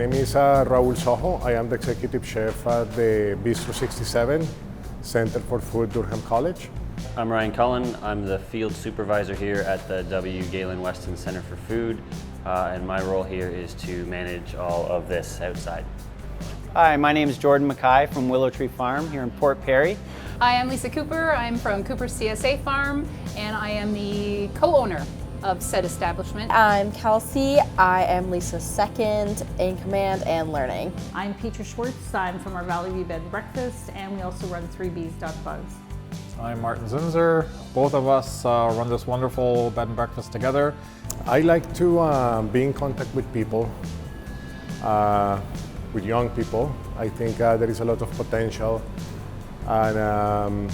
name is Raul Soho. I am the executive chef at the Bistro 67 Center for Food, Durham College. I'm Ryan Cullen. I'm the field supervisor here at the W. Galen Weston Center for Food, and my role here is to manage all of this outside. Hi, my name is Jordan Mackay from Willow Tree Farm here in Port Perry. Hi, I'm Lisa Cooper. I'm from Cooper CSA Farm, and I am the co-owner of said establishment. I'm Kelsey. I am Lisa's second in command and learning. I'm Petra Schwartz. I'm from our Valley View Bed and Breakfast, and we also run 3Bs.Buzz. I'm Martin Zinzer. Both of us run this wonderful bed and breakfast together. I like to be in contact with people, with young people. I think there is a lot of potential. And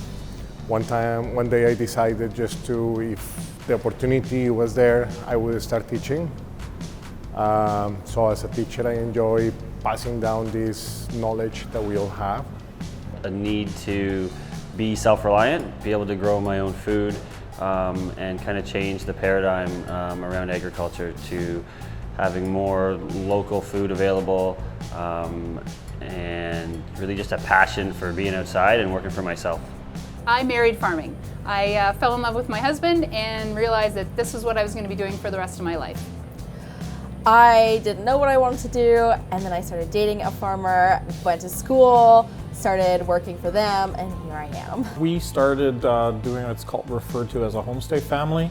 one day I decided just to, if the opportunity was there, I would start teaching. So as a teacher, I enjoy passing down this knowledge that we all have. A need to be self-reliant, be able to grow my own food, and kind of change the paradigm around agriculture to having more local food available, and really just a passion for being outside and working for myself. I married farming. I fell in love with my husband and realized that this is what I was going to be doing for the rest of my life. I didn't know what I wanted to do, and then I started dating a farmer, went to school, started working for them, and here I am. We started doing what's referred to as a homestay family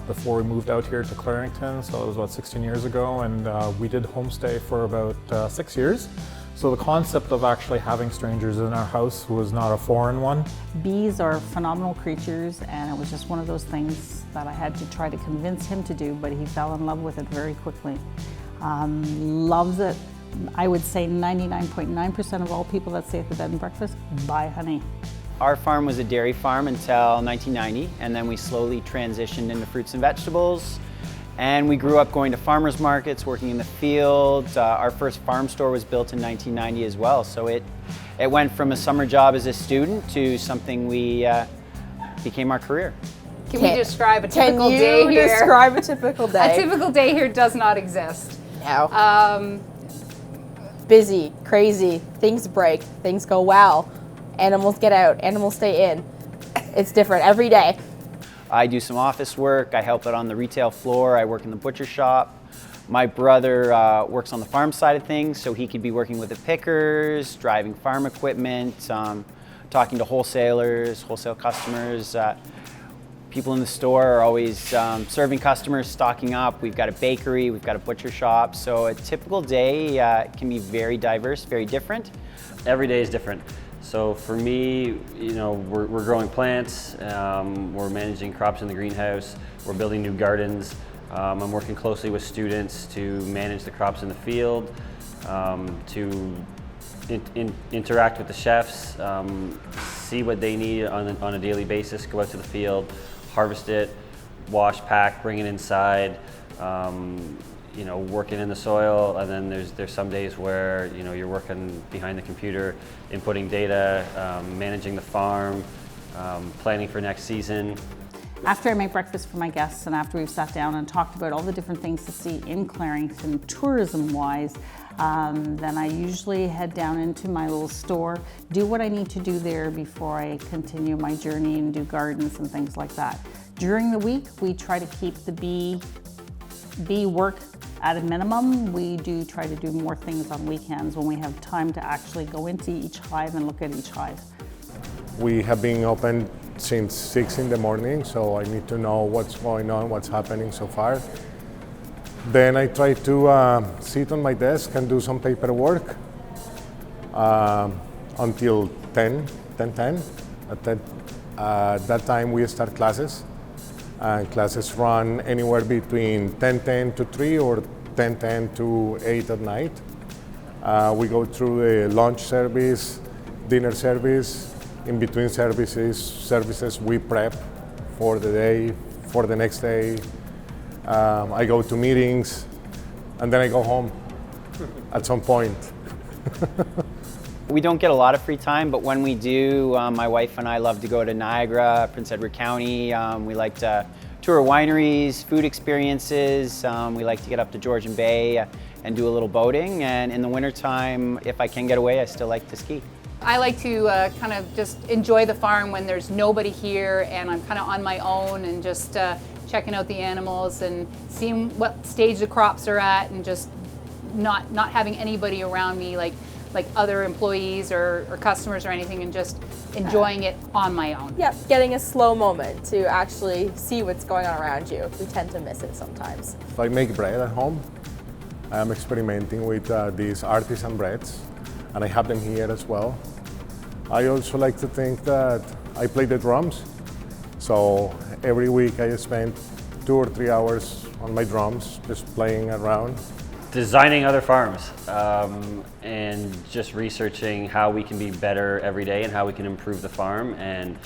before we moved out here to Clarington, so it was about 16 years ago, and we did homestay for about 6 years. So the concept of actually having strangers in our house was not a foreign one. Bees are phenomenal creatures, and it was just one of those things that I had to try to convince him to do, but he fell in love with it very quickly. Loves it. I would say 99.9% of all people that stay at the bed and breakfast buy honey. Our farm was a dairy farm until 1990, and then we slowly transitioned into fruits and vegetables. And we grew up going to farmers markets, working in the field. Our first farm store was built in 1990 as well. So it went from a summer job as a student to something we became our career. Can we describe a typical day here? Can you describe a typical day? A typical day here does not exist. No. Busy, crazy, things break, things go well. Animals get out, animals stay in. It's different every day. I do some office work, I help out on the retail floor, I work in the butcher shop. My brother works on the farm side of things, so he could be working with the pickers, driving farm equipment, talking to wholesalers, wholesale customers. People in the store are always serving customers, stocking up. We've got a bakery, we've got a butcher shop, so a typical day can be very diverse, very different. Every day is different. So for me, you know, we're growing plants, we're managing crops in the greenhouse, we're building new gardens. I'm working closely with students to manage the crops in the field, to interact with the chefs, see what they need on a daily basis, go out to the field, harvest it, wash, pack, bring it inside. You know, working in the soil, and then there's some days where, you know, you're working behind the computer, inputting data, managing the farm, planning for next season. After I make breakfast for my guests, and after we've sat down and talked about all the different things to see in Clarington tourism-wise, then I usually head down into my little store, do what I need to do there before I continue my journey and do gardens and things like that. During the week, we try to keep the bee work at a minimum. We do try to do more things on weekends when we have time to actually go into each hive and look at each hive. We have been open since 6 in the morning, so I need to know what's going on, what's happening so far. Then I try to sit on my desk and do some paperwork until 10:10. At that time we start classes. And classes run anywhere between 10:10 to 3 or 10:10 to 8 at night. We go through the lunch service, dinner service. In between services we prep for the day, for the next day. I go to meetings, and then I go home at some point. We don't get a lot of free time, but when we do, my wife and I love to go to Niagara, Prince Edward County. We like to tour wineries, food experiences. We like to get up to Georgian Bay and do a little boating. And in the wintertime, if I can get away, I still like to ski. I like to kind of just enjoy the farm when there's nobody here and I'm kind of on my own and just checking out the animals and seeing what stage the crops are at and just not having anybody around me like other employees or customers or anything, and just enjoying it on my own. Yep, getting a slow moment to actually see what's going on around you. We tend to miss it sometimes. If I make bread at home, I'm experimenting with these artisan breads, and I have them here as well. I also like to think that I play the drums, so every week I spend 2 or 3 hours on my drums just playing around. Designing other farms and just researching how we can be better every day and how we can improve the farm, and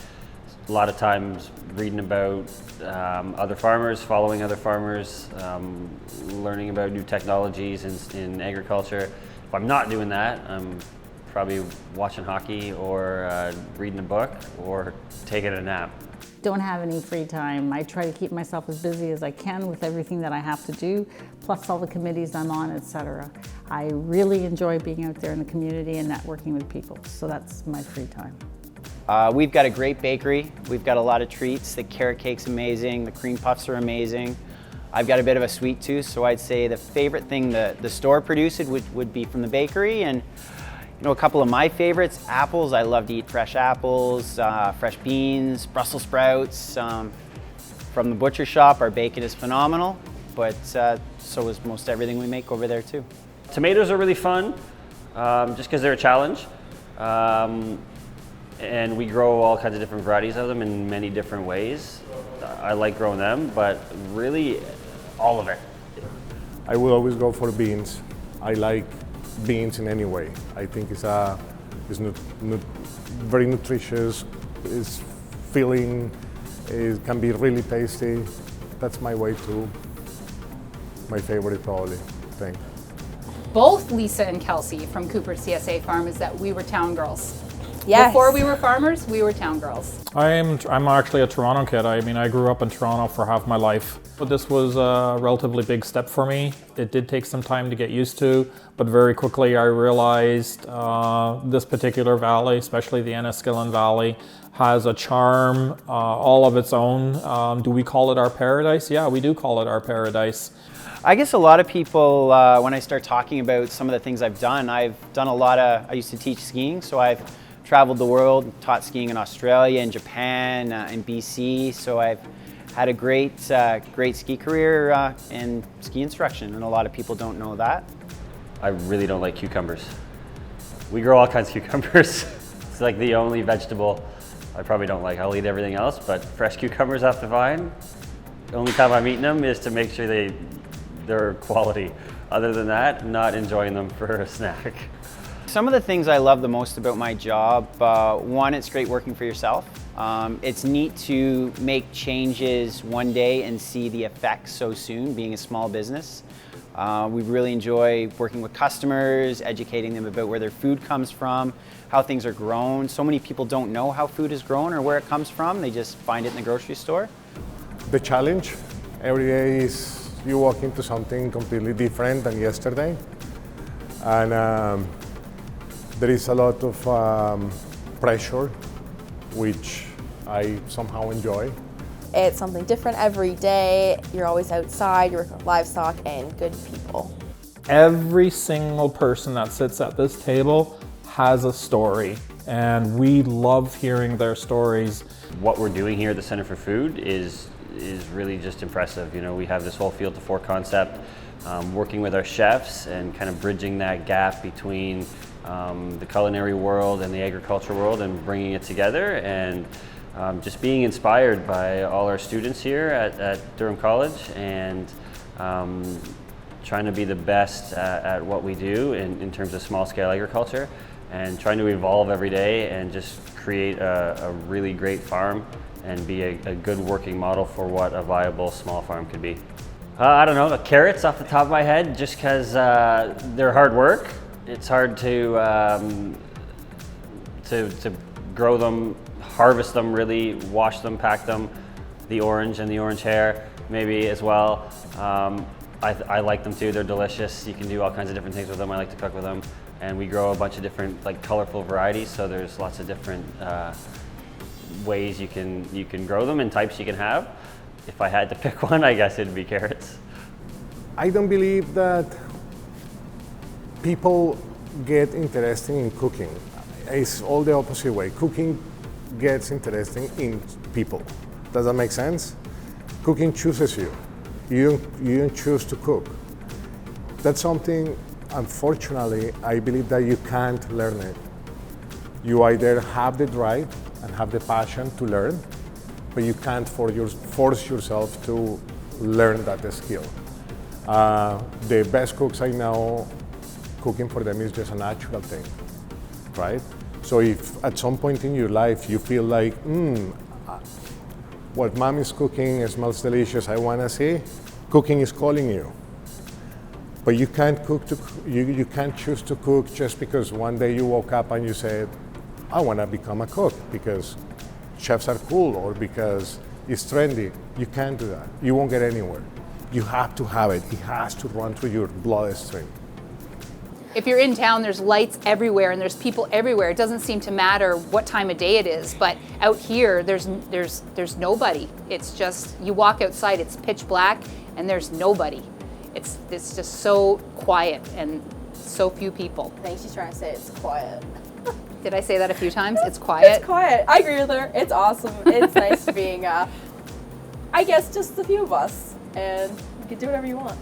a lot of times reading about other farmers, following other farmers, learning about new technologies in agriculture. If I'm not doing that, I'm probably watching hockey or reading a book or taking a nap. Don't have any free time. I try to keep myself as busy as I can with everything that I have to do, plus all the committees I'm on, etc. I really enjoy being out there in the community and networking with people, so that's my free time. We've got a great bakery. We've got a lot of treats. The carrot cake's amazing. The cream puffs are amazing. I've got a bit of a sweet tooth, so I'd say the favorite thing the store produces would be from the bakery. And you know, a couple of my favorites, apples. I love to eat fresh apples, fresh beans, Brussels sprouts. From the butcher shop, our bacon is phenomenal, but so is most everything we make over there too. Tomatoes are really fun, just because they're a challenge. And we grow all kinds of different varieties of them in many different ways. I like growing them, but really all of it. I will always go for beans. I like beans in any way. I think it's very nutritious, it's filling, it can be really tasty. That's my way too. My favorite probably thing. Both Lisa and Kelsey from Cooper CSA Farm is that we were town girls. Yes. Before we were farmers, we were town girls. I'm actually a Toronto kid. I mean, I grew up in Toronto for half my life. But this was a relatively big step for me. It did take some time to get used to, but very quickly I realized this particular valley, especially the Enniskillen Valley, has a charm all of its own. Do we call it our paradise? Yeah, we do call it our paradise. I guess a lot of people, when I start talking about some of the things I've done I used to teach skiing, so I've traveled the world, taught skiing in Australia and Japan and BC, so I've had a great ski career in ski instruction, and a lot of people don't know that. I really don't like cucumbers. We grow all kinds of cucumbers. It's like the only vegetable I probably don't like. I'll eat everything else, but fresh cucumbers off the vine, the only time I'm eating them is to make sure they're quality. Other than that, not enjoying them for a snack. Some of the things I love the most about my job, one, it's great working for yourself. It's neat to make changes one day and see the effects so soon, being a small business. We really enjoy working with customers, educating them about where their food comes from, how things are grown. So many people don't know how food is grown or where it comes from. They just find it in the grocery store. The challenge every day is you walk into something completely different than yesterday. And there is a lot of pressure, which I somehow enjoy. It's something different every day. You're always outside, you're working with livestock and good people. Every single person that sits at this table has a story, and we love hearing their stories. What we're doing here at the Center for Food is really just impressive. You know, we have this whole field to fork concept, working with our chefs and kind of bridging that gap between the culinary world and the agriculture world and bringing it together, and just being inspired by all our students here at Durham College, and trying to be the best at what we do in terms of small scale agriculture, and trying to evolve every day and just create a really great farm and be a good working model for what a viable small farm could be. I don't know, the carrots off the top of my head, just because they're hard work. It's hard to grow them, harvest them, really wash them, pack them, the orange and the orange hair maybe as well. I like them too, they're delicious. You can do all kinds of different things with them. I like to cook with them. And we grow a bunch of different like colorful varieties, so there's lots of different ways you can grow them and types you can have. If I had to pick one, I guess it'd be carrots. I don't believe that people get interested in cooking. It's all the opposite way. Cooking gets interesting in people. Does that make sense? Cooking chooses you. You don't choose to cook. That's something, unfortunately, I believe that you can't learn it. You either have the drive and have the passion to learn, but you can't force yourself to learn that skill. The best cooks I know, cooking for them is just a natural thing, right? So if at some point in your life you feel like, what mom is cooking smells delicious, I wanna see, cooking is calling you. But you can't you can't choose to cook just because one day you woke up and you said, I wanna become a cook because chefs are cool or because it's trendy. You can't do that. You won't get anywhere. You have to have it. It has to run through your bloodstream. If you're in town, there's lights everywhere and there's people everywhere. It doesn't seem to matter what time of day it is, but out here, there's nobody. It's just, you walk outside, it's pitch black and there's nobody. It's just so quiet and so few people. I think she's trying to say it's quiet. Did I say that a few times? It's quiet. It's quiet. I agree with her. It's awesome. It's nice being, I guess, just the few of us, and you can do whatever you want.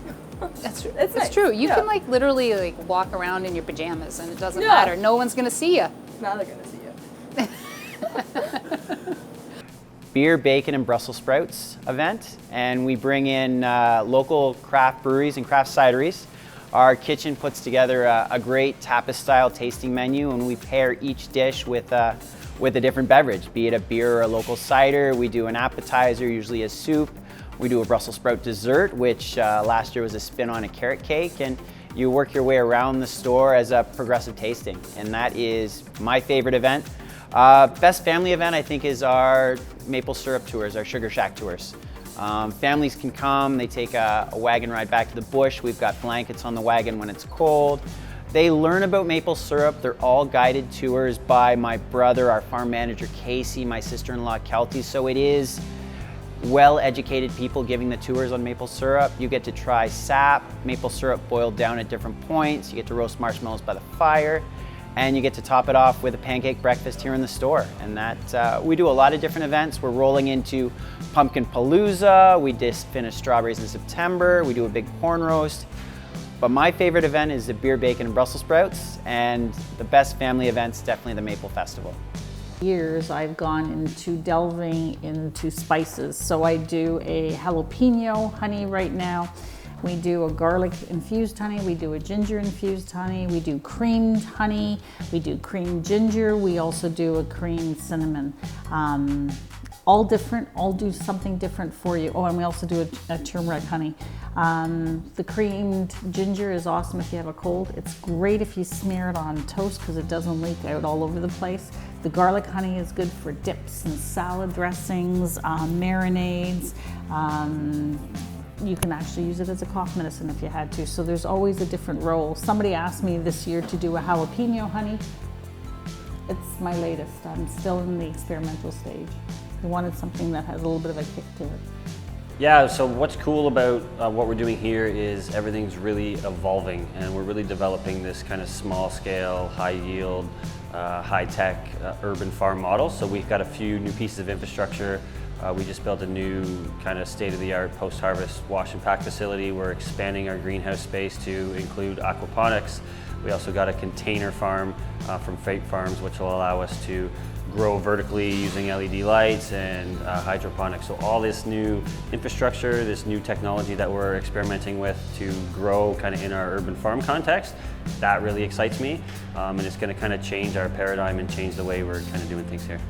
That's true. It's It's nice. true. You Yeah. can like literally like walk around in your pajamas and it doesn't Yeah. matter. No one's gonna see you. Now they're gonna see you. Beer, bacon, and Brussels sprouts event, and we bring in local craft breweries and craft cideries. Our kitchen puts together a great tapas-style tasting menu, and we pair each dish with a different beverage, be it a beer or a local cider. We do an appetizer, usually a soup. We do a Brussels sprout dessert, which last year was a spin on a carrot cake, and you work your way around the store as a progressive tasting, and that is my favorite event. Best family event, I think, is our maple syrup tours, our Sugar Shack tours. Families can come, they take a wagon ride back to the bush. We've got blankets on the wagon when it's cold. They learn about maple syrup. They're all guided tours by my brother, our farm manager, Casey, my sister-in-law, Kelty. So it is well-educated people giving the tours on maple syrup. You get to try sap, maple syrup boiled down at different points. You get to roast marshmallows by the fire. And you get to top it off with a pancake breakfast here in the store. And that we do a lot of different events. We're rolling into Pumpkin Palooza. We just finished Strawberries in September. We do a big corn roast. But my favorite event is the beer, bacon, and Brussels sprouts. And the best family event's definitely the Maple Festival. Years I've gone into delving into spices. So I do a jalapeno honey right now. We do a garlic infused honey, we do a ginger infused honey, we do creamed honey, we do creamed ginger, we also do a creamed cinnamon. All different, all do something different for you. Oh, and we also do a turmeric honey. The creamed ginger is awesome if you have a cold. It's great if you smear it on toast because it doesn't leak out all over the place. The garlic honey is good for dips and salad dressings, marinades. You can actually use it as a cough medicine if you had to. So there's always a different role. Somebody asked me this year to do a jalapeno honey. It's my latest. I'm still in the experimental stage. I wanted something that has a little bit of a kick to it. Yeah, so what's cool about what we're doing here is everything's really evolving and we're really developing this kind of small scale, high yield, high tech urban farm model. So we've got a few new pieces of infrastructure. We just built a new kind of state-of-the-art post-harvest wash and pack facility. We're expanding our greenhouse space to include aquaponics. We also got a container farm from Freight Farms, which will allow us to grow vertically using LED lights and hydroponics. So all this new infrastructure, this new technology that we're experimenting with to grow kind of in our urban farm context, that really excites me. And it's going to kind of change our paradigm and change the way we're kind of doing things here.